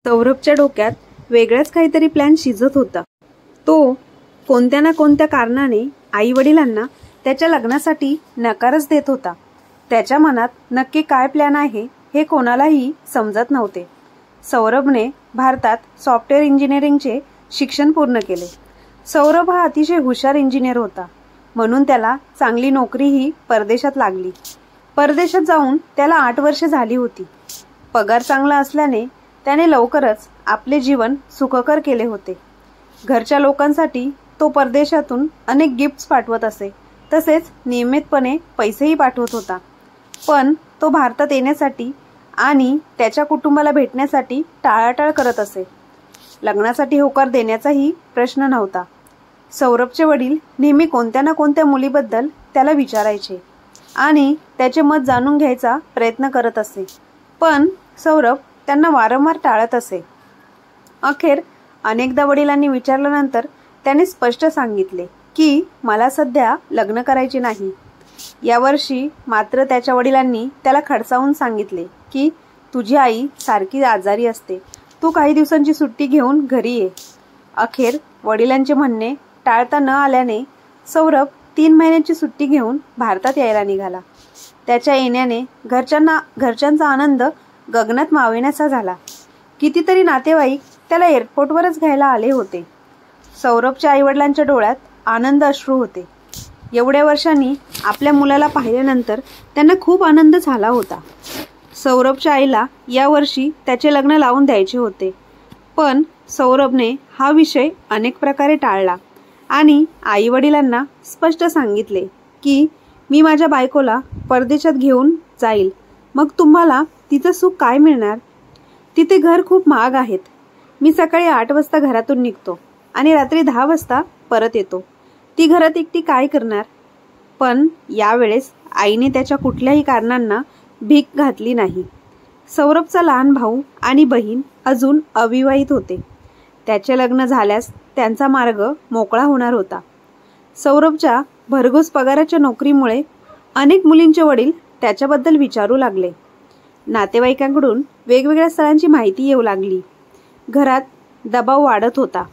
सौरभच्या डोक्यात वेगळाच काहीतरी प्लॅन शिजत होता। तो कोणत्या ना कोणत्या कारणाने आई-वडिलांना त्याच्या लग्नासाठी नकारच देत होता। त्याच्या मनात नक्की काय प्लॅन आहे हे कोणालाही समजत नव्हते। सौरभने भारतात सॉफ्टवेअर इंजिनिअरिंगचे शिक्षण पूर्ण केले। सौरभ हा अतिशय हुशार इंजिनियर होता, म्हणून त्याला चांगली नोकरीही परदेशात लागली। परदेशात जाऊन त्याला 8 वर्षे झाली होती। पगार चांगला असल्याने त्याने लवकरच आपले जीवन सुखकर केले होते। घरच्या लोकांसाठी तो परदेशातून अनेक गिफ्ट्स पाठवत असे, तसेच नियमितपणे पैसेही पाठवत होता। पण तो भारतात येण्यासाठी आणि त्याच्या कुटुंबाला भेटण्यासाठी टाळाटाळ करत असे। लग्नासाठी होकार देण्याचाही प्रश्न नव्हता। सौरभचे वडील नेहमी कोणत्या ना कोणत्या मुलीबद्दल त्याला विचारायचे आणि त्याचे मत जाणून घ्यायचा प्रयत्न करत असे, पण सौरभ त्यांना वारंवार टाळत असे। अखेर अनेकदा वडिलांनी विचारल्यानंतर त्याने स्पष्ट सांगितले की मला सध्या लग्न करायचे नाही। यावर्षी मात्र त्याच्या वडिलांनी त्याला खडसावून सांगितले की तुझी आई सारखी आजारी असते, तू काही दिवसांची सुट्टी घेऊन घरी ये। अखेर वडिलांचे म्हणणे टाळता न आल्याने सौरभ 3 महिन्यांची सुट्टी घेऊन भारतात यायला निघाला। त्याच्या येण्याने घरच्यांचा आनंद गगनात मावेनासा झाला। कितीतरी नातेवाईक त्याला एअरपोर्टवरच घ्यायला आले होते। सौरभच्या आईवडिलांच्या डोळ्यात आनंद अश्रू होते। एवढ्या वर्षांनी आपल्या मुलाला पाहिल्यानंतर त्यांना खूप आनंद झाला होता। सौरभच्या आईला यावर्षी त्याचे लग्न लावून द्यायचे होते, पण सौरभने हा विषय अनेक प्रकारे टाळला आणि आईवडिलांना स्पष्ट सांगितले की मी माझ्या बायकोला परदेशात घेऊन जाईल, मग तुम्हाला तिचं सुख काय मिळणार? तिथे घर खूप महाग आहेत। मी सकाळी 8 वाजता घरातून निघतो आणि रात्री 10 वाजता परत येतो। ती घरात एकटी काय करणार? पण यावेळेस आईने त्याच्या कुठल्याही कारणांना भीक घातली नाही। सौरभचा लहान भाऊ आणि बहीण अजून अविवाहित होते। त्याचे लग्न झाल्यास त्यांचा मार्ग मोकळा होणार होता। सौरभच्या भरघोस पगाराच्या नोकरीमुळे अनेक मुलींचे वडील त्याच्याबद्दल विचारू लागले। नातेवाईकांकडून वेगवेगळ्या स्थळांची माहिती येऊ लागली। घरात दबाव वाढत होता।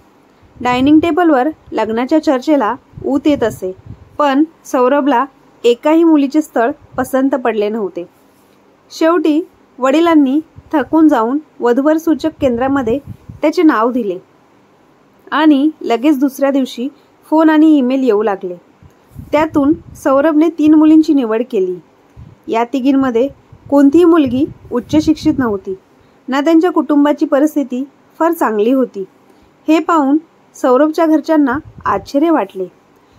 डायनिंग टेबलवर लग्नाच्या चर्चेला ऊत येत असे, पण सौरभला एकाही मुलीचे स्थळ पसंत पडले नव्हते। शेवटी वडिलांनी थकून जाऊन वधूवर सूचक केंद्रामध्ये त्याचे नाव दिले आणि लगेच दुसऱ्या दिवशी फोन आणि ईमेल येऊ लागले। त्यातून सौरभने 3 मुलींची निवड केली। या तिघींमध्ये कोणतीही मुलगी उच्च शिक्षित नव्हती, ना त्यांच्या कुटुंबाची परिस्थिती फार चांगली होती। हे पाहून सौरभच्या घरच्यांना आश्चर्य वाटले।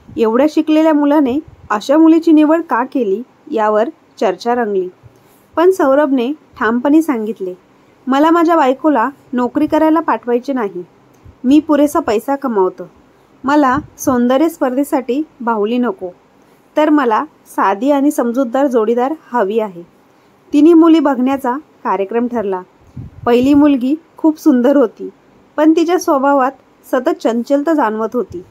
एवढ्या शिकलेल्या मुलाने अशा मुलीची निवड का केली यावर चर्चा रंगली, पण सौरभने ठामपणे सांगितले, मला माझ्या बायकोला नोकरी करायला पाठवायचे नाही। मी पुरेसा पैसा कमावतो। मला सौंदर्य स्पर्धेसाठी बाहुली नको, तर मला साधी आणि समजूतदार जोडीदार हवी आहे। 3 मुली बघण्याचा कार्यक्रम ठरला। पहिली मुलगी खूप सुंदर होती, पण तिच्या स्वभावात सतत चंचलता जाणवत होती।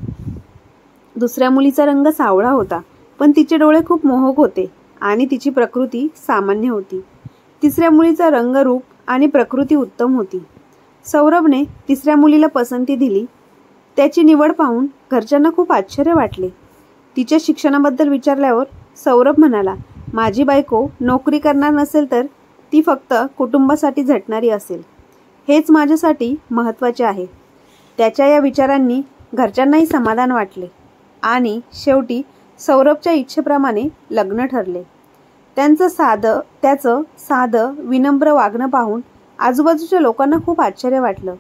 दुसऱ्या मुलीचा रंग सावळा होता, पण तिचे डोळे खूप मोहक होते आणि तिची प्रकृती सामान्य होती। तिसऱ्या मुलीचा रंग, रूप आणि प्रकृती उत्तम होती। सौरभने तिसऱ्या मुलीला पसंती दिली। त्याची निवड पाहून घरच्यांना खूप आश्चर्य वाटले। तिच्या शिक्षणाबद्दल विचारल्यावर सौरभ म्हणाला, माझी बायको नोकरी करणार नसेल तर ती फक्त कुटुंबासाठी झटणारी असेल, हेच माझ्यासाठी महत्त्वाचे आहे। त्याच्या या विचारांनी घरच्यांनाही समाधान वाटले आणि शेवटी सौरभच्या इच्छेप्रमाणे लग्न ठरले। त्याचं साधं विनम्र वागणं पाहून आजूबाजूच्या लोकांना खूप आश्चर्य वाटलं।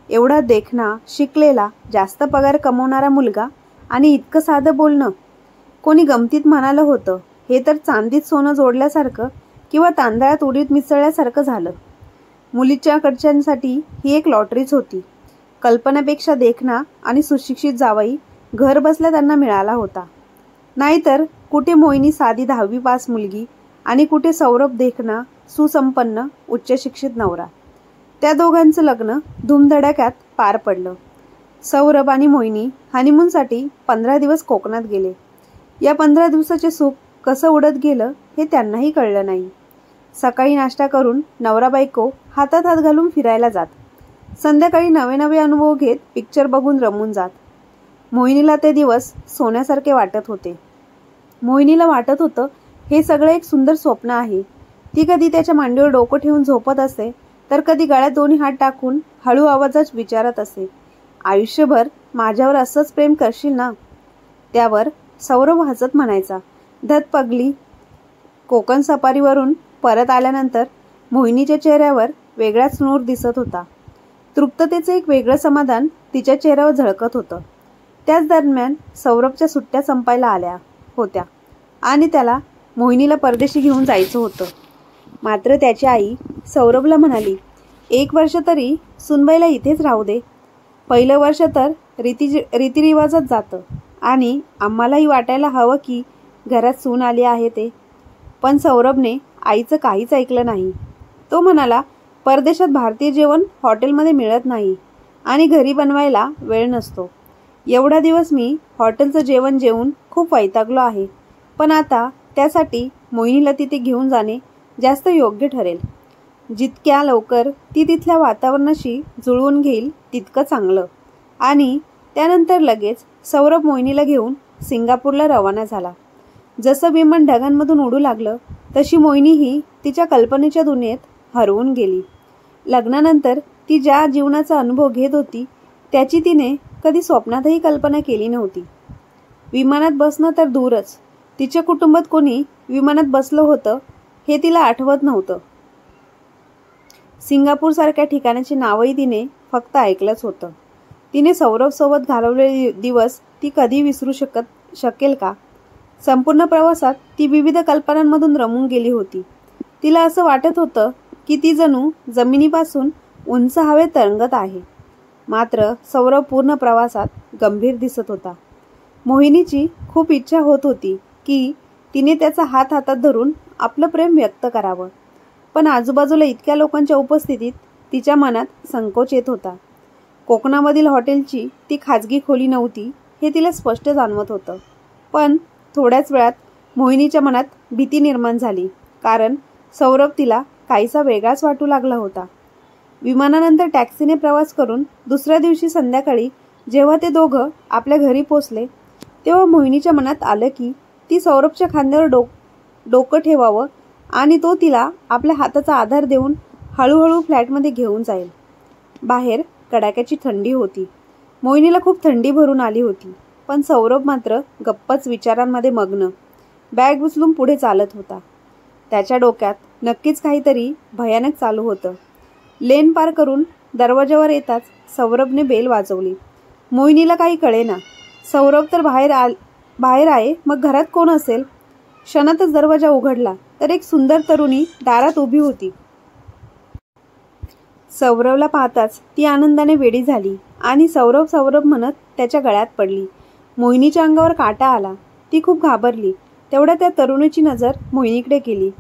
एवढा देखणा, शिकलेला, जास्त पगार कमवणारा मुलगा आणि इतकं साधं बोलणं। कोणी गमतीत म्हणालं होतं, हे तर चांदीत सोनं जोडल्यासारखं किंवा तांदळात उडीद मिसळल्यासारखं झालं। मुलीच्या कडच्यांसाठी ही एक लॉटरीच होती। कल्पनेपेक्षा देखणा आणि सुशिक्षित जावई घर बसल्या त्यांना मिळाला होता। नाहीतर कुठे मोहिनी साधी 10वी पास मुलगी आणि कुठे सौरभ देखणा, सुसंपन्न, उच्च शिक्षित नवरा। त्या दोघांचं लग्न धूमधडाक्यात पार पडलं। सौरभ आणि मोहिनी हनीमूनसाठी 15 दिवस कोकणात गेले। या 15 दिवसाचे सुख कसं उडत गेलं हे त्यांनाही कळलं नाही। सकाळी नाश्ता करून नवरा बायको हातात हात घालून फिरायला जात संध्याकाळी नवे नवे अनुभव घेत पिक्चर बघून रमून जात. मोहिनीला ते दिवस सोन्यासारखे वाटत होते. मोहिनीला वाटत होतं हे सगळं एक सुंदर स्वप्न आहे. ती कधी त्याच्या मांडीवर डोकं ठेवून झोपत असे, तर कधी गळ्यात दोन्ही हात टाकून हळू आवाजात विचारत असे, आयुष्यभर माझ्यावर असंच प्रेम करशील ना? त्यावर सौरभ हसत म्हणायचा, धत पगली. कोकण सफारीवरून परत आल्यानंतर मोहिनीच्या चेहऱ्यावर वेगळाच नूर दिसत होता. तृप्ततेचं एक वेगळं समाधान तिच्या चेहऱ्यावर झळकत होतं. त्याच दरम्यान सौरभच्या सुट्ट्या संपायला आल्या होत्या आणि त्याला मोहिनीला परदेशी घेऊन जायचं होतं. मात्र त्याची आई सौरभला म्हणाली, 1 वर्ष तरी सुनबाईला इथेच राहू दे. पहिलं वर्ष तर रीतिरिवाजात जातं आणि आम्हालाही वाटायला हवं की घरात सून आली आहे ते. पण सौरभने आईचं काहीच ऐकलं नाही. तो म्हणाला, परदेशात भारतीय जेवण हॉटेलमध्ये मिळत नाही आणि घरी बनवायला वेळ नसतो. एवढा दिवस मी हॉटेलचं जेवण जेवून खूप वैतागलो आहे, पण आता त्यासाठी मोहिनीला तिथे घेऊन जाणे जास्त योग्य ठरेल. जितक्या लवकर ती तिथल्या वातावरणाशी जुळवून घेईल तितकं चांगलं. आणि त्यानंतर लगेच सौरभ मोहिनीला घेऊन सिंगापूरला रवाना झाला. जसं विमान ढगांमधून उडू लागलं तशी मोहिनीही तिच्या कल्पनेच्या दुनियेत हरवून गेली. लग्नानंतर ती ज्या जीवनाचा अनुभव घेत होती त्याची तिने कधी स्वप्नातही कल्पना केली नव्हती. विमानात बसणं तर दूरच, तिच्या कुटुंबात कोणी विमानात बसलं होतं हे तिला आठवत नव्हतं. सिंगापूरसारख्या ठिकाणाची नावही तिने फक्त ऐकलंच होतं. तिने सौरभसोबत घालवलेले दिवस ती कधी विसरू शकेल का? संपूर्ण प्रवासात ती विविध कल्पनांमधून रमून गेली होती. तिला असं वाटत होतं की ती जणू जमिनीपासून उंच हवेत तरंगत आहे. मात्र सौरभ पूर्ण प्रवासात गंभीर दिसत होता. मोहिनीची खूप इच्छा होत होती की तिने त्याचा हात हातात धरून आपलं प्रेम व्यक्त करावं, पण आजूबाजूला इतक्या लोकांच्या उपस्थितीत तिच्या मनात संकोच येत होता. कोकणामधील हॉटेलची ती खाजगी खोली नव्हती हे तिला स्पष्ट जाणवत होतं. पण थोड्याच वेळात मोहिनीच्या मनात भीती निर्माण झाली, कारण सौरभ तिला काहीसा वेगळाच वाटू लागला होता. विमानानंतर टॅक्सीने प्रवास करून दुसऱ्या दिवशी संध्याकाळी जेव्हा ते दोघं आपल्या घरी पोचले तेव्हा मोहिनीच्या मनात आलं की ती सौरभच्या खांद्यावर डोकं ठेवावं आणि तो तिला आपल्या हाताचा आधार देऊन हळूहळू फ्लॅटमध्ये घेऊन जाईल. बाहेर कडाक्याची थंडी होती. मोहिनीला खूप थंडी भरून आली होती, पण सौरभ मात्र गप्पच विचारांमध्ये मग्न बॅग उचलून पुढे चालत होता. त्याच्या डोक्यात नक्कीच काहीतरी भयानक चालू होतं. लेन पार करून दरवाजावर येताच सौरभने बेल वाजवली. मोहिनीला काही कळेना. सौरभ तर बाहेर आहे, मग घरात कोण असेल? क्षणातच दरवाजा उघडला तर एक सुंदर तरुणी दारात उभी होती. सौरभला पाहताच ती आनंदाने वेडी झाली आणि सौरभ म्हणत त्याच्या गळ्यात पडली. मोहिनीच्या अंगावर काटा आला. ती खूप घाबरली. तेवढ्या त्या तरुणीची नजर मोहिनीकडे गेली.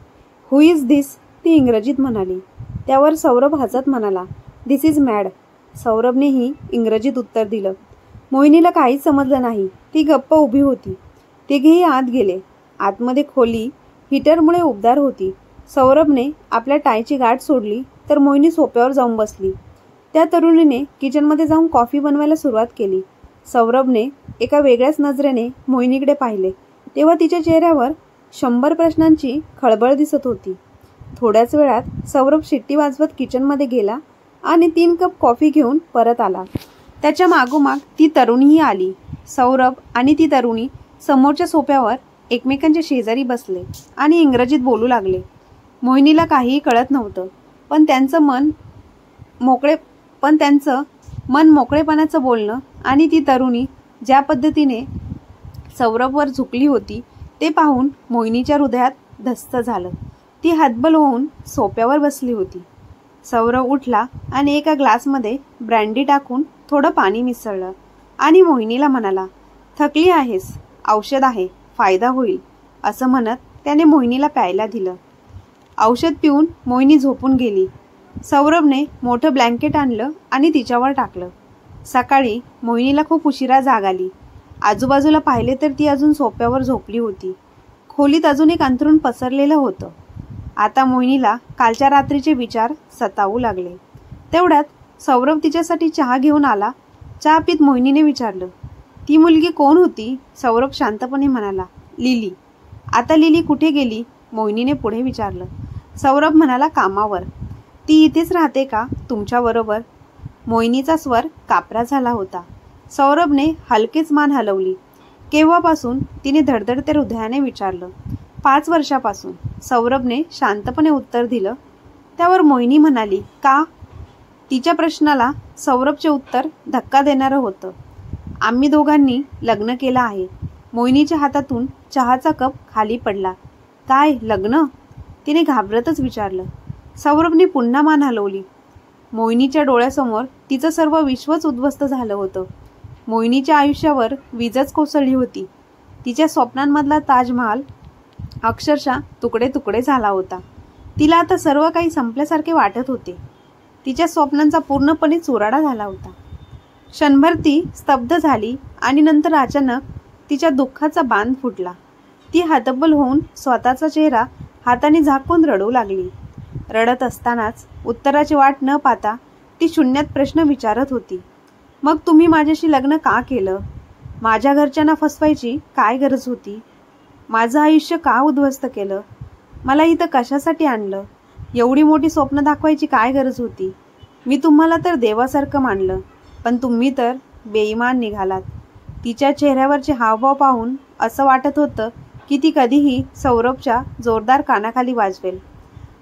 हु इज धिस? ती इंग्रजीत म्हणाली. त्यावर सौरभ हसत म्हणाला, धिस इज मॅड. सौरभनेही इंग्रजीत उत्तर दिलं. मोहिनीला काहीच समजलं नाही. ती गप्प उभी होती. तिघेही आत गेले. आतमध्ये खोली हीटरमुळे उबदार होती. सौरभने आपल्या टायची गाठ सोडली तर मोहिनी सोफ्यावर जाऊन बसली. त्या तरुणीने किचनमध्ये जाऊन कॉफी बनवायला सुरुवात केली. सौरभने एका वेगळ्याच नजरेने मोहिनीकडे पाहिले तेव्हा तिच्या चेहऱ्यावर 100 प्रश्नांची खळबळ दिसत होती. थोड्याच वेळात सौरभ शिट्टी वाजवत किचनमध्ये गेला आणि 3 कप कॉफी घेऊन परत आला. त्याच्या मागोमाग ती तरुणीही आली. सौरभ आणि ती तरुणी समोरच्या सोफ्यावर एकमेकांच्या शेजारी बसले आणि इंग्रजीत बोलू लागले. मोहिनीला काहीही कळत नव्हतं, पण त्यांचं मन मोकळेपणाचं बोलणं आणि ती तरुणी ज्या पद्धतीने सौरभवर झुकली होती ते पाहून मोहिनीच्या हृदयात धस्त झालं. ती हतबल होऊन सोफ्यावर बसली होती. सौरभ उठला आणि एका ग्लासमध्ये ब्रँडी टाकून थोडं पाणी मिसळलं आणि मोहिनीला म्हणाला, थकली आहेस? औषध आहे, फायदा होईल, असं म्हणत त्याने मोहिनीला प्यायला दिलं. औषध पिऊन मोहिनी झोपून गेली. सौरभने मोठं ब्लँकेट आणलं आणि तिच्यावर टाकलं. सकाळी मोहिनीला खूप उशिरा जाग आली. आजूबाजूला पाहिले तर ती अजून सोफ्यावर झोपली होती. खोलीत अजून एक अंथरूण पसरलेलं होतं. आता मोहिनीला कालच्या रात्रीचे विचार सतावू लागले. तेवढ्यात सौरभ तिच्यासाठी चहा घेऊन आला. चहा पीत मोहिनीने विचारलं, ती मुलगी कोण होती? सौरभ शांतपणे म्हणाला, लिली. आता लिली कुठे गेली? मोहिनीने पुढे विचारलं. सौरभ म्हणाला, कामावर. ती इथेच राहते का तुमच्याबरोबर? मोहिनीचा स्वर कापरा झाला होता. सौरभने हलकेच मान हलवली. केव्हापासून? तिने धडधडत्या हृदयाने विचारलं. 5 वर्षापासून, सौरभने शांतपणे उत्तर दिलं. त्यावर मोहिनी म्हणाली, का? तिच्या प्रश्नाला सौरभचे उत्तर धक्का देणारं होतं. आम्ही दोघांनी लग्न केलं आहे. मोहिनीच्या हातातून चहाचा कप खाली पडला. काय लग्न? तिने घाबरतच विचारलं. सौरभने पुन्हा मान हलवली. मोहिनीच्या डोळ्यासमोर तिचं सर्व विश्वच उद्ध्वस्त झालं होतं. मोहिनीच्या आयुष्यावर वीजच कोसळली होती. तिच्या स्वप्नांमधला ताजमहाल अक्षरशः तुकडे तुकडे झाला होता. तिला आता सर्व काही संपल्यासारखे वाटत होते. तिच्या स्वप्नांचा पूर्णपणे चुराडा झाला होता. क्षणभर ती स्तब्ध झाली आणि नंतर अचानक तिच्या दुःखाचा बांध फुटला. ती हतबल होऊन स्वतःचा चेहरा हाताने झाकून रडू लागली. रडत असतानाच उत्तराची वाट न पाहता ती शून्यात प्रश्न विचारत होती. मग तुम्ही माझ्याशी लग्न का केलं? माझ्या घरच्यांना फसवायची काय गरज होती? माझं आयुष्य का उद्ध्वस्त केलं? मला इथं कशासाठी आणलं? एवढी मोठी स्वप्न दाखवायची काय गरज होती? मी तुम्हाला तर देवासारखं मानलं, पण तुम्ही तर बेईमान निघालात. तिच्या चेहऱ्यावरचे हावभाव पाहून असं वाटत होतं की ती कधीही सौरभच्या जोरदार कानाखाली वाजवेल.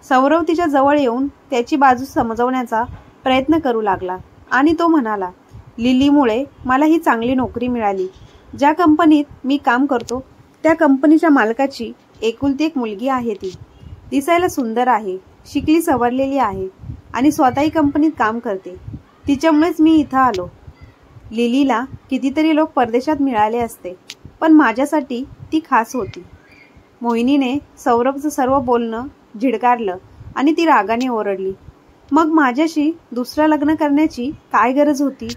सौरभ तिच्या जवळ येऊन त्याची बाजू समजवण्याचा प्रयत्न करू लागला आणि तो म्हणाला, लिलीमुळे मला ही चांगली नोकरी मिळाली. ज्या कंपनीत मी काम करतो त्या कंपनीच्या मालकाची एकुलती एक मुलगी आहे. ती दिसायला सुंदर आहे, शिकली सवरलेली आहे आणि स्वतःही कंपनीत काम करते. तिच्यामुळेच मी इथं आलो. लिलीला कितीतरी लोक परदेशात मिळाले असते, पण माझ्यासाठी ती खास होती. मोहिनीने सौरभचं सर्व बोलणं झिडकारलं आणि ती रागाने ओरडली. मग माझ्याशी दुसरं लग्न करण्याची काय गरज होती?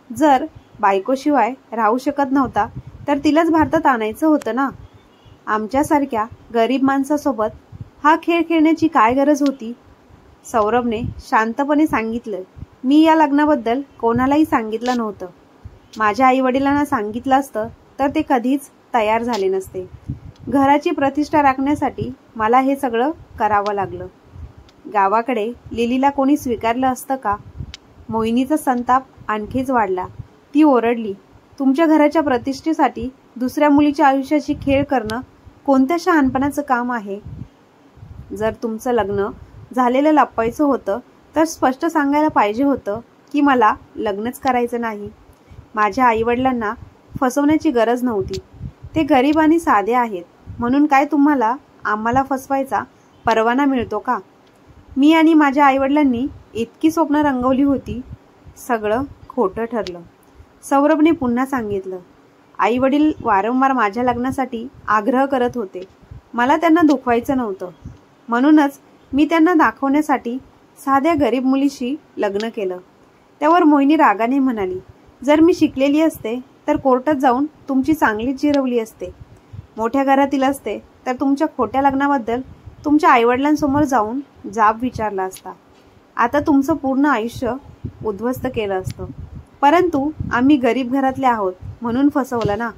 जर बायकोशिवाय राहू शकत नव्हता तर तिलाच भारतात आणायचं होतं ना. आमच्यासारख्या गरीब माणसासोबत हा खेळ खेळण्याची काय गरज होती? सौरभने शांतपणे सांगितलं, मी या लग्नाबद्दल कोणालाही सांगितलं नव्हतं. माझ्या आईवडिलांना सांगितलं असतं तर ते कधीच तयार झाले नसते. घराची प्रतिष्ठा राखण्यासाठी मला हे सगळं करावं लागलं. गावाकडे लिलीला कोणी स्वीकारलं असतं का? मोहिनीचा संताप आणखीच वाढला. ती ओरडली, तुमच्या घराच्या प्रतिष्ठेसाठी दुसऱ्या मुलीच्या आयुष्याची खेळ करणं कोणत्या शहाणपणाचं काम आहे? जर तुमचं लग्न झालेलं लपवायचं होतं तर स्पष्ट सांगायला पाहिजे होतं की मला लग्नच करायचं नाही. माझ्या आईवडिलांना फसवण्याची गरज नव्हती. ते गरीब आणि साधे आहेत म्हणून काय तुम्हाला आम्हाला फसवायचा परवाना मिळतो का? मी आणि माझ्या आईवडिलांनी इतकी स्वप्न रंगवली होती. सगळं खोटं ठरलं. सौरभने पुन्हा सांगितलं, आईवडील वारंवार माझ्या लग्नासाठी आग्रह करत होते. मला त्यांना दुखवायचं नव्हतं, म्हणूनच मी त्यांना दाखवण्यासाठी साध्या गरीब मुलीशी लग्न केलं. त्यावर मोहिनी रागाने म्हणाली, जर मी शिकलेली असते तर कोर्टात जाऊन तुमची चांगलीच जिरवली असते. मोठ्या घरातील असते तर तुमच्या खोट्या लग्नाबद्दल तुमच्या आईवडिलांसमोर जाऊन जाब विचारला असता. आता तुमचं पूर्ण आयुष्य उद्ध्वस्त केलं असतं. परंतु आम्ही गरीब घरातले आहोत म्हणून फसवलं ना.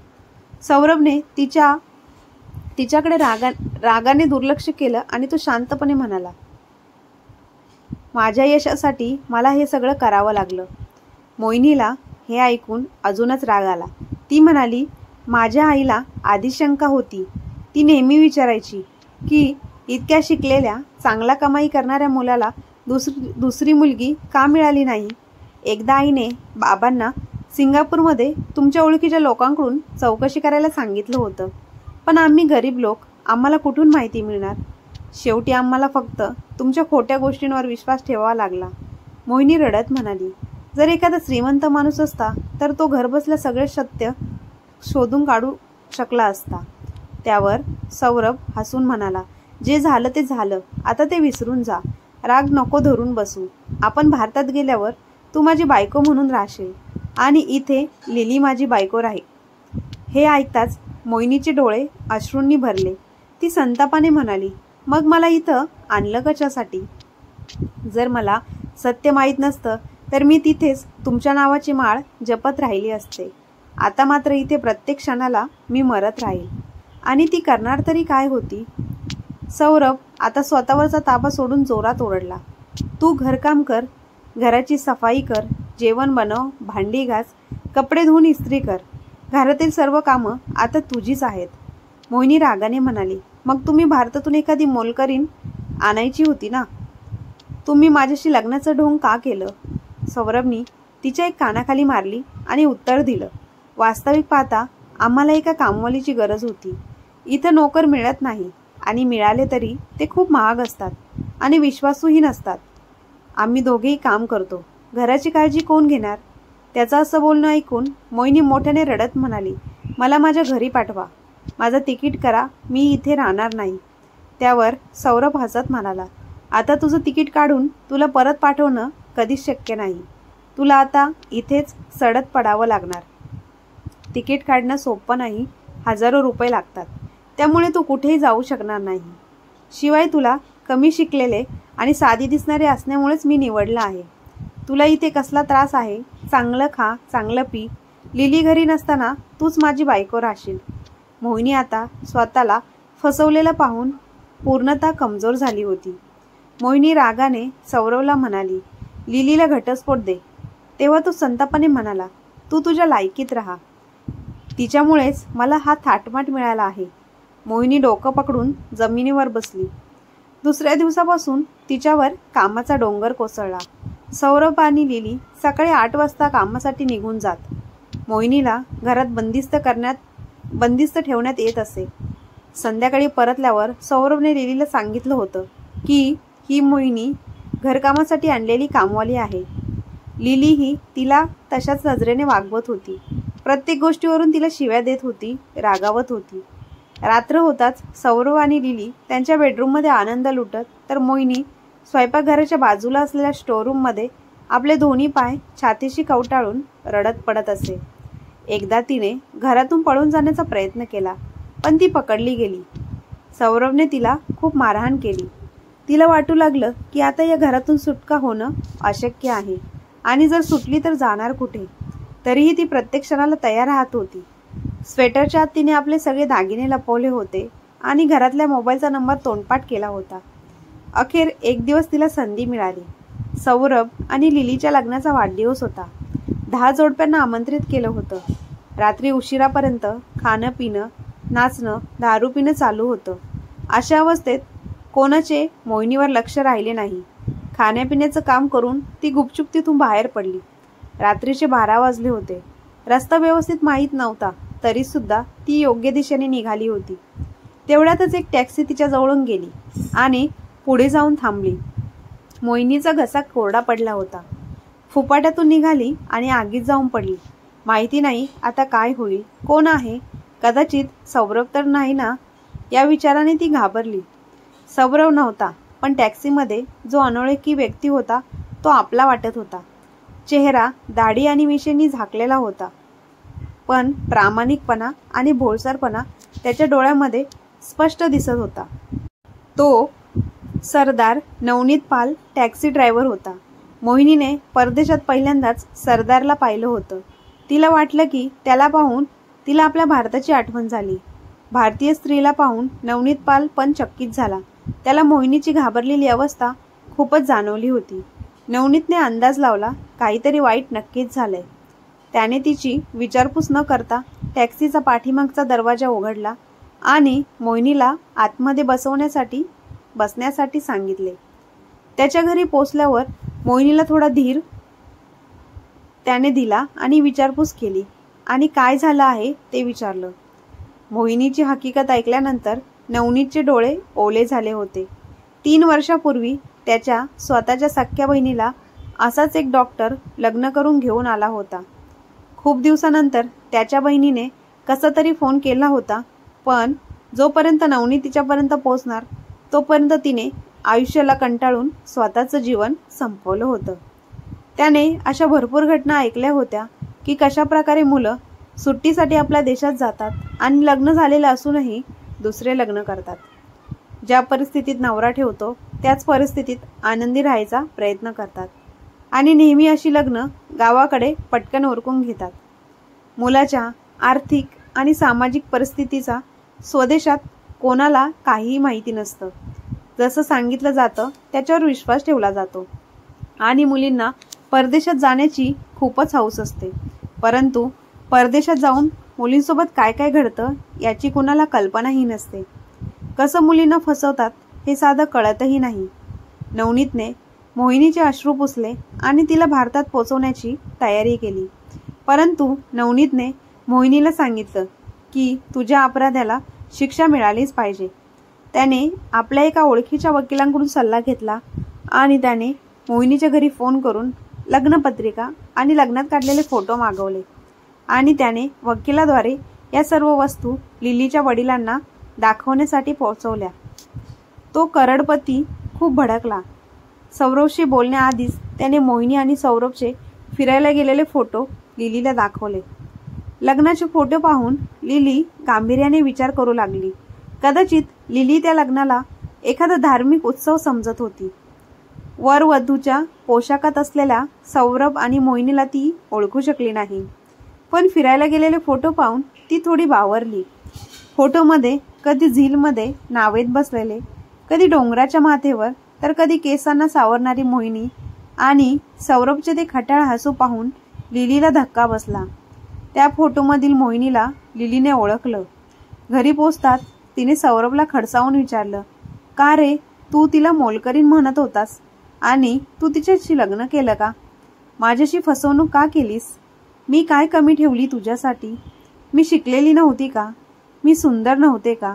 सौरभने तिच्याकडे रागाने दुर्लक्ष केलं आणि तो शांतपणे म्हणाला, माझ्या यशासाठी मला हे सगळं करावं लागलं. मोहिनीला हे ऐकून अजूनच राग आला. ती म्हणाली, माझ्या आईला आधी शंका होती. ती नेहमी विचारायची की इतक्या शिकलेल्या चांगला कमाई करणाऱ्या मुलाला दुसरी मुलगी का मिळाली नाही. एकदा आईने बाबांना सिंगापूरमध्ये तुमच्या ओळखीच्या लोकांकडून चौकशी करायला सांगितलं होतं, पण आम्ही गरीब लोक, आम्हाला कुठून माहिती मिळणार. शेवटी आम्हाला फक्त तुमच्या खोट्या गोष्टींवर विश्वास ठेवावा लागला. मोहिनी रडत म्हणाली, जर एखादा श्रीमंत माणूस असता तर तो घरबसल्या सगळे सत्य शोधून काढू शकला असता. त्यावर सौरभ हसून म्हणाला, जे झालं ते झालं, आता ते विसरून जा. राग नको धरून बसू. आपण भारतात गेल्यावर तू माझी बायको म्हणून राहशील आणि इथे लिली माझी बायको राहील. हे ऐकताच मोहिनीचे डोळे अश्रूंनी भरले. ती संतापाने म्हणाली, मग मला इथं आणलं कशासाठी? जर मला सत्य माहीत नसतं तर मी तिथेच तुमच्या नावाची माळ जपत राहिली असते. आता मात्र इथे प्रत्येक क्षणाला मी मरत राहील. आणि ती करणार तरी काय होती? सौरभ आता स्वतःवरचा ताबा सोडून जोरात ओरडला. तू घरकाम कर, घराची सफाई कर, जेवण बनव, भांडी घास, कपडे धुवून इस्त्री कर. घरातील सर्व कामं आता तुझीच आहेत. मोहिनी रागाने म्हणाली. मग तुम्ही भारतातून एखादी मोलकरीण आणायची होती ना. तुम्ही माझ्याशी लग्नाचं ढोंग का केलं? सौरभनी तिच्या एक कानाखाली मारली आणि उत्तर दिलं. वास्तविक पाहता आम्हाला एका कामवालीची गरज होती. इथं नोकर मिळत नाही आणि मिळाले तरी ते खूप महाग असतात आणि विश्वासूही नसतात. आम्ही दोघेही काम करतो. घराची काळजी कोण घेणार? त्याचं असं बोलणं ऐकून मोहिनी मोठ्याने रडत म्हणाली. मला माझ्या घरी पाठवा. माझं तिकीट करा. मी इथे राहणार नाही. त्यावर सौरभ हसत म्हणाला. आता तुझं तिकीट काढून तुला परत पाठवणं कधीच शक्य नाही. तुला आता इथेच सडत पडावं लागणार. तिकीट काढणं सोपं नाही. हजारो रुपये लागतात. त्यामुळे तू कुठेही जाऊ शकणार नाही. शिवाय तुला कमी शिकलेले आणि साधी दिसणारे असल्यामुळेच मी निवडलं आहे. तुला इथे कसला त्रास आहे? चांगलं खा, चांगलं पी. लिली घरी नसताना तूच माझी बायको राहशील. मोहिनी आता स्वतःला फसवलेलं पाहून पूर्णतः कमजोर झाली होती. मोहिनी रागाने सौरवला म्हणाली. लिलीला घटस्फोट दे. तेव्हा तो संतापाने म्हणाला. तू तुझ्या लायकीत राहा. तिच्यामुळेच मला हा थाटमाट मिळाला आहे. मोहिनी डोकं पकडून जमिनीवर बसली. दुसऱ्या दिवसापासून तिच्यावर कामाचा डोंगर कोसळला. सौरभ आणि लिली सकाळी 8 वाजता कामासाठी निघून जात. मोहिनीला घरात बंदिस्त ठेवण्यात येत असे. संध्याकाळी परतल्यावर सौरभने लिलीला सांगितलं होतं की ही मोहिनी घरकामासाठी आणलेली कामवाली आहे. लिली ही तिला तशाच नजरेने वागवत होती. प्रत्येक गोष्टीवरून तिला शिव्या देत होती, रागावत होती. रात्र होताच सौरभ आणि लिली त्यांच्या बेडरूममध्ये आनंद लुटत, तर मोहिनी स्वयंपाकघराच्या बाजूला असलेल्या स्टोअरूममध्ये आपले दोन्ही पाय छातीशी कवटाळून रडत पडत असे. एकदा तिने घरातून पळून जाण्याचा प्रयत्न केला, पण ती पकडली गेली. सौरभने तिला खूप मारहाण केली. तिला वाटू लागलं की आता या घरातून सुटका होणं अशक्य आहे आणि जर सुटली तर जाणार कुठे. तरीही ती प्रत्येक क्षणाला तयार राहत होती. स्वेटरच्या आत तिने आपले सगळे दागिने लपवले होते आणि घरातल्या मोबाईलचा नंबर तोंडपाठ केला होता. अखेर एक दिवस तिला संधी मिळाली. सौरभ आणि लिलीच्या लग्नाचा वाढदिवस होता. 10 जोडप्यांना आमंत्रित केलं होतं. रात्री उशिरापर्यंत खाणं पिणं, नाचणं, दारू पिणं चालू होतं. अशा अवस्थेत कोणाचे मोहिनीवर लक्ष राहिले नाही. खाण्यापिण्याचं काम करून ती गुपचूप तिथून बाहेर पडली. रात्रीचे 12 वाजले होते. रस्ता व्यवस्थित माहीत नव्हता, तरी सुद्धा ती योग्य दिशेने निघाली होती. तेवढ्यातच एक टॅक्सी तिच्या जवळून गेली आणि पुढे जाऊन थांबली. मोहिनीचा घसा कोरडा पडला होता. फुपाट्यातून निघाली आणि आगीत जाऊन पडली. माहिती नाही आता काय होईल, कोण आहे, कदाचित सौरभ तर नाही ना, या विचाराने ती घाबरली. सौरभ नव्हता, पण टॅक्सीमध्ये जो अनोळखी व्यक्ती होता तो आपला वाटत होता. चेहरा दाढी आणि मिशेनी झाकलेला होता, पण प्रामाणिकपणा आणि भोळसरपणा त्याच्या डोळ्यामध्ये स्पष्ट दिसत होता. तो सरदार नवनीत पाल टॅक्सी ड्रायव्हर होता. मोहिनीने परदेशात पहिल्यांदाच सरदारला पाहिलं होतं. तिला वाटलं की त्याला पाहून तिला आपल्या भारताची आठवण झाली. भारतीय स्त्रीला पाहून नवनीत पाल पण चकित झाला. त्याला मोहिनीची घाबरलेली अवस्था खूपच जाणवली होती. नवनीतने अंदाज लावला काहीतरी वाईट नक्कीच झालंय. त्याने तिची विचारपूस न करता टॅक्सीचा पाठीमागचा दरवाजा उघडला आणि मोहिनीला आतमध्ये बसण्यासाठी सांगितले. त्याच्या घरी पोचल्यावर मोहिनीला थोडा धीर त्याने दिला आणि विचारपूस केली आणि काय झालं आहे ते विचारलं. मोहिनीची हकीकत ऐकल्यानंतर नवनीतचे डोळे ओले झाले होते. 3 वर्षापूर्वी त्याच्या स्वतःच्या सख्ख्या बहिणीला असाच एक डॉक्टर लग्न करून घेऊन आला होता. खूप दिवसानंतर त्याच्या बहिणीने कसा तरी फोन केला होता, पण जोपर्यंत नवनीत तिच्यापर्यंत पोहोचणार तोपर्यंत तिने आयुष्याला कंटाळून स्वतःचं जीवन संपवलं होतं. त्याने अशा भरपूर घटना ऐकल्या होत्या की कशा प्रकारे मुलं सुट्टीसाठी आपल्या देशात जातात आणि लग्न झालेलं असूनही दुसरे लग्न करतात. ज्या परिस्थितीत नवरा ठेवतो त्याच परिस्थितीत आनंदी राहायचा प्रयत्न करतात. आणि नेहमी अशी लग्न गावाकडे पटकन उरकून घेतात. मुलाच्या आर्थिक आणि सामाजिक परिस्थितीचा स्वदेशात कोणाला काहीही माहिती नसतं. जसं सांगितलं जातं त्याच्यावर विश्वास ठेवला जातो आणि मुलींना परदेशात जाण्याची खूपच हौस असते. परंतु परदेशात जाऊन मुलींसोबत काय काय घडतं याची कोणाला कल्पनाही नसते. कसं मुलींना फसवतात हे साधं कळतही नाही. नवनीतने मोहिनीचे अश्रू पुसले आणि तिला भारतात पोचवण्याची तयारी केली. परंतु नवनीतने मोहिनीला सांगितलं की तुझ्या अपराध्याला शिक्षा मिळालीच पाहिजे. त्याने आपल्या एका ओळखीच्या वकिलांकडून सल्ला घेतला आणि त्याने मोहिनीच्या घरी फोन करून लग्नपत्रिका आणि लग्नात काढलेले फोटो मागवले आणि त्याने वकिलाद्वारे या सर्व वस्तू लिलीच्या वडिलांना दाखवण्यासाठी पोहोचवल्या. तो करोडपती खूप भडकला. सौरभशी बोलण्याआधीच त्याने मोहिनी आणि सौरभचे फिरायला गेलेले फोटो लिलीला दाखवले. लग्नाचे फोटो पाहून लिली गांभीर्याने विचार करू लागली. कदाचित लिली त्या लग्नाला एखादा धार्मिक उत्सव समजत होती. वर वधूच्या पोशाखात असलेल्या सौरभ आणि मोहिनीला ती ओळखू शकली नाही. पण फिरायला गेलेले फोटो पाहून ती थोडी बावरली. फोटोमध्ये कधी झीलमध्ये नावेत बसलेले, कधी डोंगराच्या माथेवर, तर कधी केसांना सावरणारी मोहिनी आणि सौरभचे ते खट्याळ हसू पाहून लिलीला धक्का बसला. त्या फोटोमधील मोहिनीला लिलीने ओळखलं. घरी पोचताच तिने सौरभला खडसावून विचारलं, का रे, तू तिला मोलकरीण म्हणत होतास आणि तू तिच्याशी लग्न केलं का? माझ्याशी फसवणूक का केलीस? मी काय कमी ठेवली तुझ्यासाठी? मी शिकलेली नव्हती का? मी सुंदर नव्हते का?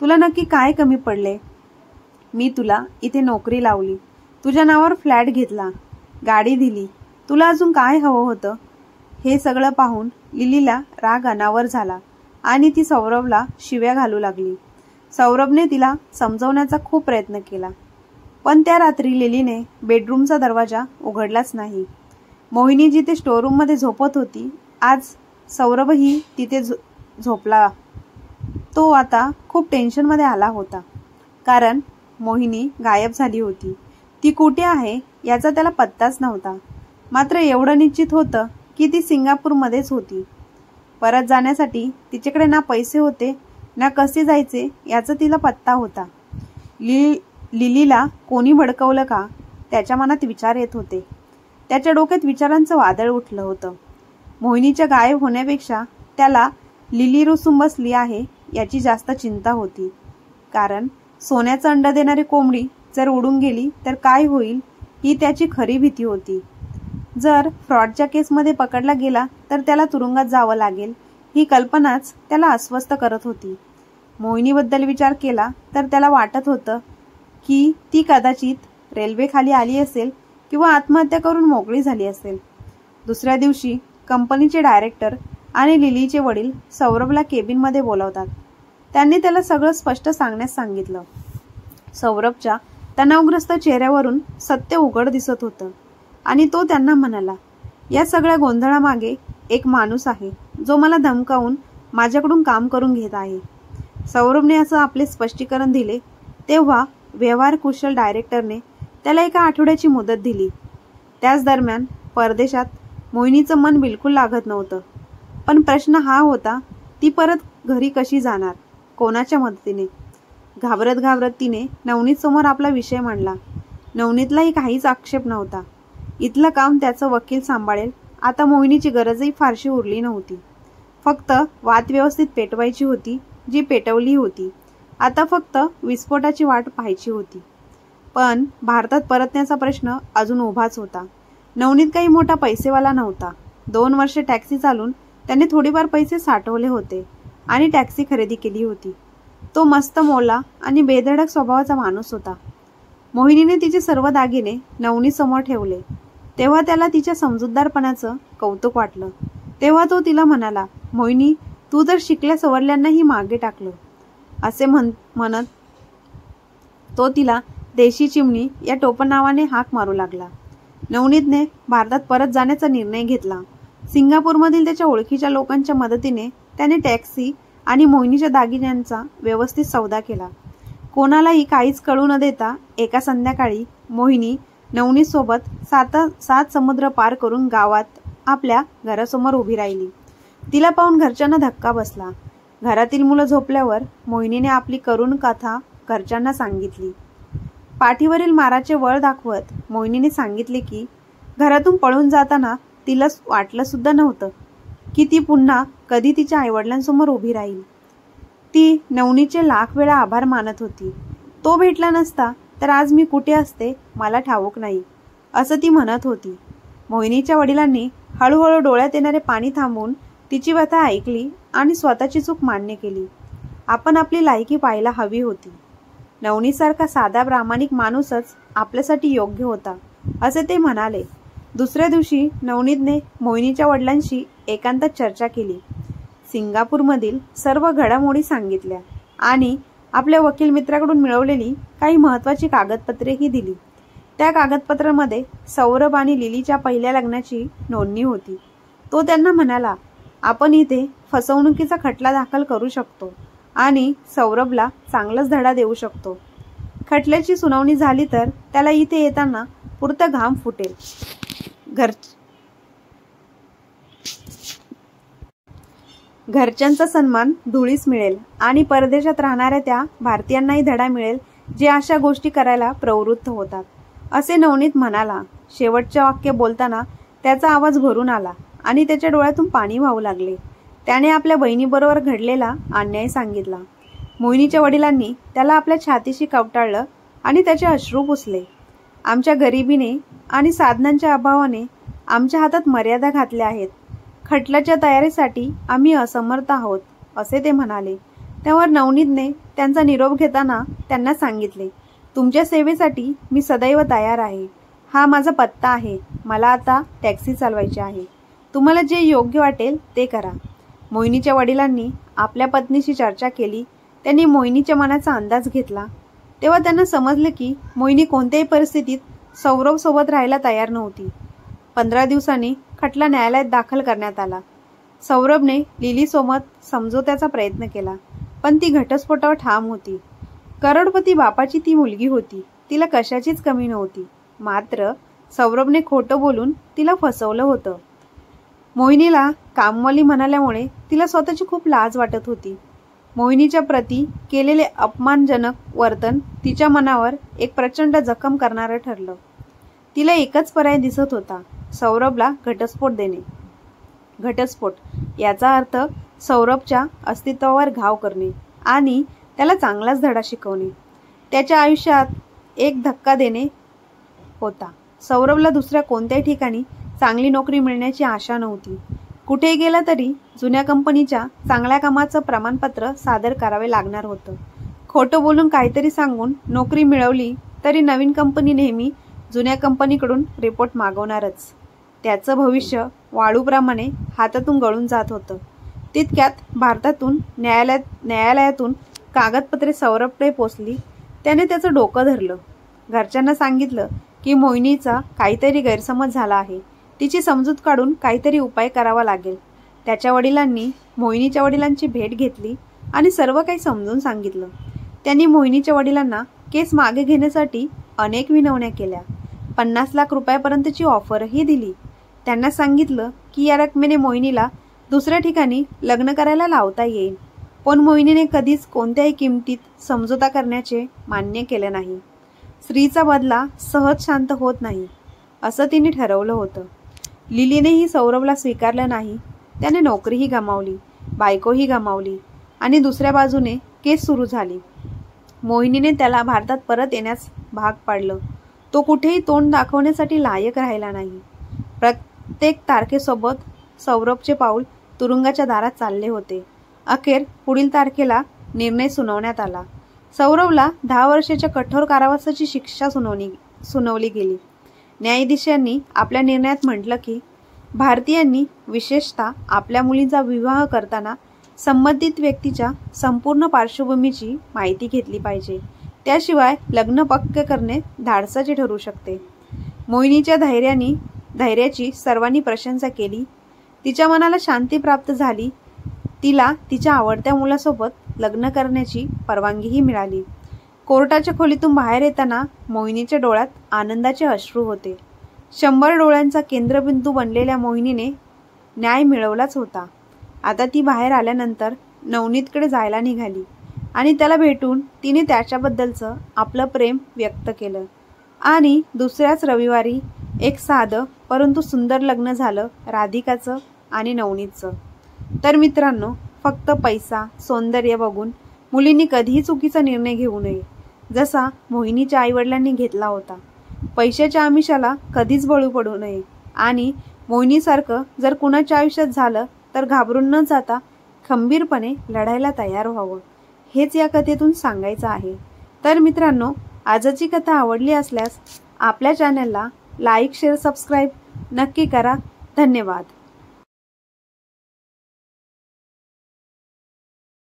तुला नक्की काय कमी पडले? मी तुला इथे नोकरी लावली, तुझ्या नावावर फ्लॅट घेतला, गाडी दिली, तुला अजून काय हवं होतं? हे सगळं पाहून लिलीला राग अनावर झाला आणि ती सौरभला शिव्या घालू लागली. सौरभने तिला समजवण्याचा खूप प्रयत्न केला, पण त्या रात्री लिलीने बेडरूमचा दरवाजा उघडलाच नाही. मोहिनी जिथे स्टोरूममध्ये झोपत होती, आज सौरभही तिथे झोपला. तो आता खूप टेन्शनमध्ये आला होता, कारण मोहिनी गायब झाली होती. ती कुठे आहे याचा त्याला पत्ताच नव्हता. मात्र एवढं निश्चित होतं की ती सिंगापूरमध्येच होती. परत जाण्यासाठी तिच्याकडे ना पैसे होते ना कसे जायचे याचा तिला पत्ता होता. लिलीला कोणी भडकवलं का त्याच्या मनात विचार येत होते. त्याच्या डोक्यात विचारांचं वादळ उठलं होतं. मोहिनीच्या गायब होण्यापेक्षा त्याला लिली रुसून बसली आहे याची जास्त चिंता होती. कारण सोन्याचं अंड देणारी कोंबडी जर उडून गेली तर काय होईल ही त्याची खरी भीती होती. जर फ्रॉडच्या केसमध्ये पकडला गेला तर त्याला तुरुंगात जावं लागेल ही कल्पनाच त्याला अस्वस्थ करत होती. मोहिनीबद्दल विचार केला तर त्याला वाटत होतं की ती कदाचित रेल्वेखाली आली असेल किंवा आत्महत्या करून मोकळी झाली असेल. दुसऱ्या दिवशी कंपनीचे डायरेक्टर आणि लिलीचे वडील सौरभला केबिनमध्ये बोलावतात. त्यांनी त्याला सगळं स्पष्ट सांगण्यास सांगितलं. सौरभच्या तणावग्रस्त चेहऱ्यावरून सत्य उघड दिसत होतं आणि तो त्यांना म्हणाला, या सगळ्या गोंधळामागे एक माणूस आहे जो मला धमकावून माझ्याकडून काम करून घेत आहे. सौरभने असं आपले स्पष्टीकरण दिले तेव्हा व्यवहार कुशल डायरेक्टरने त्याला एका आठवड्याची मुदत दिली. त्याच दरम्यान परदेशात मोहिनीचं मन बिलकुल लागत नव्हतं. पण प्रश्न हा होता, ती परत घरी कशी जाणार, कोणाच्या मदतीने? घाबरत घाबरत तिने नवनीत समोर आपला विषय मांडला. नवनीतलाही काहीच आक्षेप नव्हता. इथलं काम त्याचं वकील सांभाळेल. आता मोहिनीची गरजही फारशी उरली नव्हती. फक्त वाद व्यवस्थित पेटवायची होती, जी पेटवली होती. आता फक्त विस्फोटाची वाट पाहायची होती. पण भारतात परतण्याचा प्रश्न अजून उभाच होता. नवनीत काही मोठा पैसेवाला नव्हता. 2 वर्षे टॅक्सी चालून त्याने थोडेफार पैसे साठवले होते आणि टॅक्सी खरेदी केली होती. तो मस्त मोला आणि बेधडक स्वभावाचा माणूस होता. मोहिनीने तिचे सर्व दागिने नवनीत समोर ठेवले तेव्हा त्याला तिच्या समजूतदारपणाचं कौतुक वाटलं. तेव्हा तो तिला म्हणाला, मोहिनी, तू तर शिकल्या सवरल्यांनाही मागे टाकलं. असे म्हणत तो तिला देशी चिमणी या टोपण नावाने हाक मारू लागला. नवनीतने भारतात परत जाण्याचा निर्णय घेतला. सिंगापूरमधील त्याच्या ओळखीच्या लोकांच्या मदतीने त्याने टॅक्सी आणि मोहिनीच्या दागिन्यांचा व्यवस्थित सौदा केला. कोणालाही काहीच कळू न देता एका संध्याकाळी मोहिनी नवनीत सोबत सात समुद्र पार करून गावात आपल्या घरासमोर उभी राहिली. तिला पाहून घरच्यांना धक्का बसला. घरातील मुलं झोपल्यावर मोहिनीने आपली करुण कथा घरच्यांना सांगितली. पाठीवरील माराचे वळ दाखवत मोहिनीने सांगितले की घरातून पळून जाताना तिला वाटलं सुद्धा नव्हतं की ती पुन्हा कधी तिच्या आईवडिलांसमोर उभी राहील. ती नवनीतचे लाख वेळा आभार मानत होती. तो भेटला नसता तर आज मी कुठे असते मला ठाऊक नाही, असं ती म्हणत होती. मोहिनीच्या वडिलांनी हळूहळू डोळ्यात येणारे पाणी थांबवून तिची व्यथा ऐकली आणि स्वतःची चूक मान्य केली. आपण आपली लायकी पाहायला हवी होती. नवनीतसारखा साधा प्रामाणिक माणूसच आपल्यासाठी योग्य होता, असे ते म्हणाले. दुसऱ्या दिवशी नवनीतने मोहिनीच्या वडिलांशी एकांतात चर्चा केली. सिंगापूरमधील सर्व घडामोडी सांगितल्या आणि आपल्या वकील मित्राकडून मिळवलेली काही महत्त्वाची कागदपत्रेही दिली. त्या कागदपत्रांमध्ये सौरभ आणि लिलीच्या पहिल्या लग्नाची नोंदणी होती. तो त्यांना म्हणाला, आपण इथे फसवणुकीचा खटला दाखल करू शकतो आणि सौरभला चांगलाच धडा देऊ शकतो. खटल्याची सुनावणी झाली तर त्याला इथे येताना पुरता घाम फुटेल. घरच्यांचा सन्मान धुळीस मिळेल आणि परदेशात राहणाऱ्या त्या भारतीयांनाही धडा मिळेल जे अशा गोष्टी करायला प्रवृत्त होतात, असे नवनीत म्हणाला. शेवटचे वाक्य बोलताना त्याचा आवाज भरून आला आणि त्याच्या डोळ्यातून पाणी वाहू लागले. त्याने आपल्या बहिणीबरोबर घडलेला अन्याय सांगितला. मोहिनीच्या वडिलांनी त्याला आपल्या छातीशी कवटाळलं आणि त्याचे अश्रू पुसले. आमच्या गरिबीने आणि साधनांच्या अभावाने आमच्या हातात मर्यादा घातल्या आहेत. खटल्याच्या तयारीसाठी आम्ही असमर्थ आहोत, असे ते म्हणाले. त्यावर नवनीतने त्यांचा निरोप घेताना त्यांना सांगितले, तुमच्या सेवेसाठी मी सदैव तयार आहे. हा माझा पत्ता आहे. मला आता टॅक्सी चालवायची आहे. तुम्हाला जे योग्य वाटेल ते करा. मोहिनीच्या वडिलांनी आपल्या पत्नीशी चर्चा केली. त्यांनी मोहिनीच्या मनाचा अंदाज घेतला. तेव्हा त्यांना समजले की मोहिनी कोणत्याही परिस्थितीत सौरभ सोबत राहायला तयार नव्हती. 15 दिवसांनी खटला न्यायालयात दाखल करण्यात आला. सौरभने लिलीसोबत समझोत्याचा प्रयत्न केला, पण ती घटस्फोटावर ठाम होती. करोडपती बापाची ती मुलगी होती. तिला कशाचीच कमी नव्हती. मात्र सौरभने खोटं बोलून तिला फसवलं होतं. मोहिनीला कामवाली म्हणाल्यामुळे तिला स्वतःची खूप लाज वाटत होती. मोहिनीच्या प्रती केलेले अपमानजनक वर्तन तिच्या मनावर एक प्रचंड जखम करणारं ठरलं. तिला एकच पर्याय दिसत होता, सौरभला घटस्फोट देणे. घटस्फोट याचा अर्थ सौरभच्या अस्तित्वावर घाव करणे आणि त्याला चांगलाच धडा शिकवणे. त्याच्या आयुष्यात एक धक्का देणे होता. सौरभला दुसऱ्या कोणत्याही ठिकाणी चांगली नोकरी मिळण्याची आशा नव्हती. कुठेही गेला तरी जुन्या कंपनीच्या चांगल्या कामाचं प्रमाणपत्र सादर करावे लागणार होतं. खोटं बोलून काहीतरी सांगून नोकरी मिळवली तरी नवीन कंपनी नेहमी जुन्या कंपनीकडून रिपोर्ट मागवणारच. त्याचं भविष्य वाळूप्रमाणे हातातून गळून जात होतं. तितक्यात भारतातून न्यायालयातून कागदपत्रे सौरभकडे पोचली. त्याने त्याचं डोकं धरलं. घरच्यांना सांगितलं की मोहिनीचा काहीतरी गैरसमज झाला आहे. तिची समजूत काढून काहीतरी उपाय करावा लागेल. त्याच्या वडिलांनी मोहिनीच्या वडिलांची भेट घेतली आणि सर्व काही समजून सांगितलं. त्यांनी मोहिनीच्या वडिलांना केस मागे घेण्यासाठी अनेक विनवण्या केल्या. 50 लाख रुपयापर्यंतची ऑफरही दिली. त्यांना सांगितलं की या रकमेने मोहिनीला दुसऱ्या ठिकाणी लग्न करायला लावता येईल. पण मोहिनीने कधीच कोणत्याही किमतीत समझोता करण्याचे मान्य केले नाही. स्त्रीचा बदला सहज शांत होत नाही, असं तिने ठरवलं होतं. लिलीनेही सौरभला स्वीकारलं नाही. त्याने नोकरीही गमावली, बायकोही गमावली आणि दुसऱ्या बाजूने केस सुरू झाली. मोहिनीने त्याला भारतात परत येण्यास भाग पाडलं. तो कुठेही तोंड दाखवण्यासाठी लायक राहिला नाही. प्रत्येक तारखेसोबत सौरभचे पाऊल तुरुंगाच्या दारात चालले होते. अखेर पुढील तारखेला निर्णय सुनावण्यात आला. सौरभला 10 वर्षाच्या कठोर कारावासाची शिक्षा सुनावली गेली. न्यायाधीशांनी आपल्या निर्णयात म्हटलं की भारतीयांनी विशेषतः आपल्या मुलींचा विवाह करताना संबंधित व्यक्तीच्या संपूर्ण पार्श्वभूमीची माहिती घेतली पाहिजे. त्याशिवाय लग्न पक्के करणे धाडसाचे ठरू शकते. मोहिनीच्या धैर्याची सर्वांनी प्रशंसा केली. तिच्या मनाला शांती प्राप्त झाली. तिला तिच्या आवडत्या मुलासोबत लग्न करण्याची परवानगीही मिळाली. कोर्टाच्या खोलीतून बाहेर येताना मोहिनीच्या डोळ्यात आनंदाचे अश्रू होते. 100 डोळ्यांचा केंद्रबिंदू बनलेल्या मोहिनीने न्याय मिळवलाच होता. आता ती बाहेर आल्यानंतर नवनीतकडे जायला निघाली आणि त्याला भेटून तिने त्याच्याबद्दलचं आपलं प्रेम व्यक्त केलं आणि दुसऱ्याच रविवारी एक साधं परंतु सुंदर लग्न झालं राधिकाचं आणि नवनीतचं. तर मित्रांनो, फक्त पैसा, सौंदर्य बघून मुलींनी कधीही चुकीचा निर्णय घेऊ नये, जसा मोहिनीच्या आईवडिलांनी घेतला होता. पैशाच्या आमिषाला कधीच बळी पडू नये आणि मोहिनीसारखं जर कुणाच्या आयुष्यात झालं तर घाबरून न जाता खंबीरपणे लढायला तयार व्हावं, हेच या कथेतून सांगायचं आहे. तर मित्रांनो, आजची कथा आवडली असल्यास आपल्या चॅनलला लाईक, शेअर, सबस्क्राईब नक्की करा. धन्यवाद.